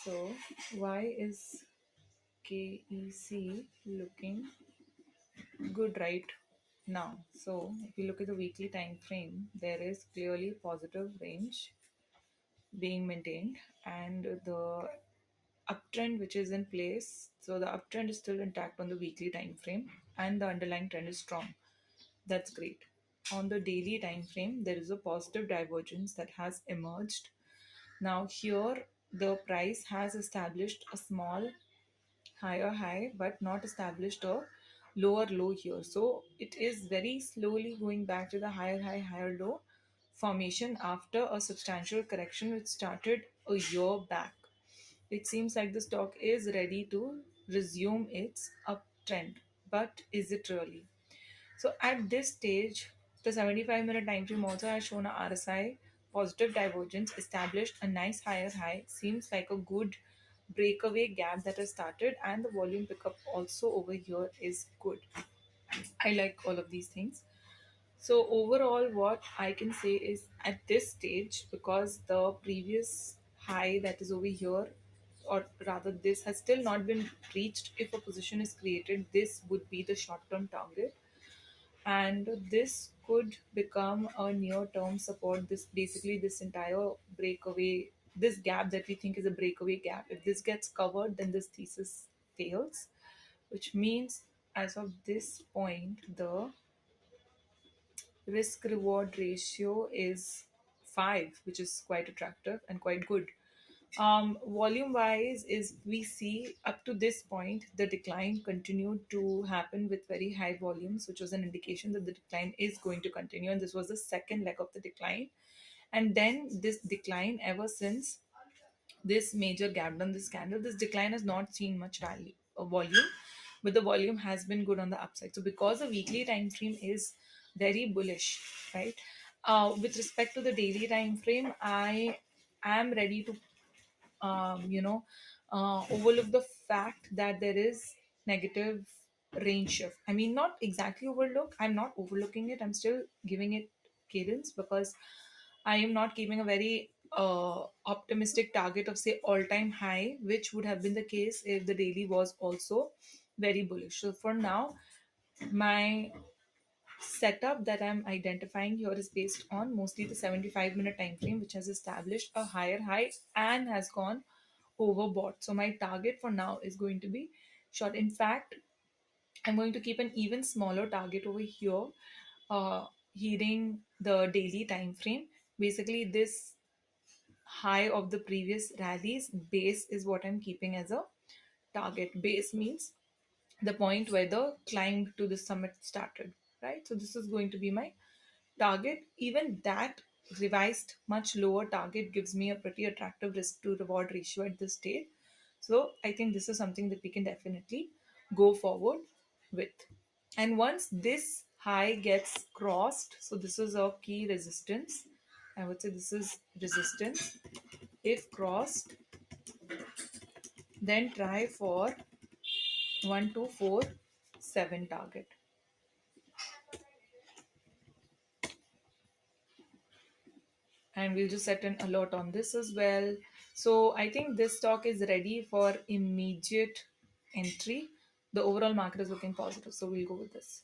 So why is KEC looking good right now? So if you look at the weekly time frame, there is clearly positive range being maintained, and the uptrend which is in place. So the uptrend is still intact on the weekly time frame, and the underlying trend is strong. That's great. On the daily time frame, there is a positive divergence that has emerged. Now here the price has established a small higher high but not established a lower low here. So it is very slowly going back to the higher high, higher low formation after a substantial correction which started a year back. It seems like the stock is ready to resume its uptrend, but is it really? So at this stage, the 75-minute time frame also has shown a RSI positive divergence, established a nice higher high, seems like a good breakaway gap that has started, and the volume pickup also over here is good. I like all of these things. So overall, what I can say is at this stage, because the previous high that is over here, or rather this has still not been reached, if a position is created, this would be the short-term target, and this could become a near-term support. This basically this entire breakaway, this gap that we think is a breakaway gap, if this gets covered, then this thesis fails, which means as of this point, the risk reward ratio is 5, which is quite attractive and quite good. Volume wise, is we see up to this point the decline continued to happen with very high volumes, which was an indication that the decline is going to continue, and this was the second leg of the decline. And then this decline, ever since this major gap down, this candle, this decline has not seen much rally or volume, but the volume has been good on the upside. So because the weekly time frame is very bullish, right? With respect to the daily time frame, I am ready to overlook the fact that there is negative range shift. I mean, not exactly overlook. I'm not overlooking it. I'm still giving it cadence, because I am not keeping a very optimistic target of say all-time high, which would have been the case if the daily was also very bullish. So for now, my setup that I'm identifying here is based on mostly the 75-minute time frame, which has established a higher high and has gone overbought. So my target for now is going to be short. In fact, I'm going to keep an even smaller target over here, heeding the daily time frame. Basically, this high of the previous rallies base is what I'm keeping as a target. Base means the point where the climb to the summit started, right? So this is going to be my target. Even that revised much lower target gives me a pretty attractive risk to reward ratio at this stage. So I think this is something that we can definitely go forward with. And once this high gets crossed, so this is a key resistance, I would say this is resistance. If crossed, then try for 1247 target. And we'll just set an alert on this as well. So I think this stock is ready for immediate entry. The overall market is looking positive, so we'll go with this.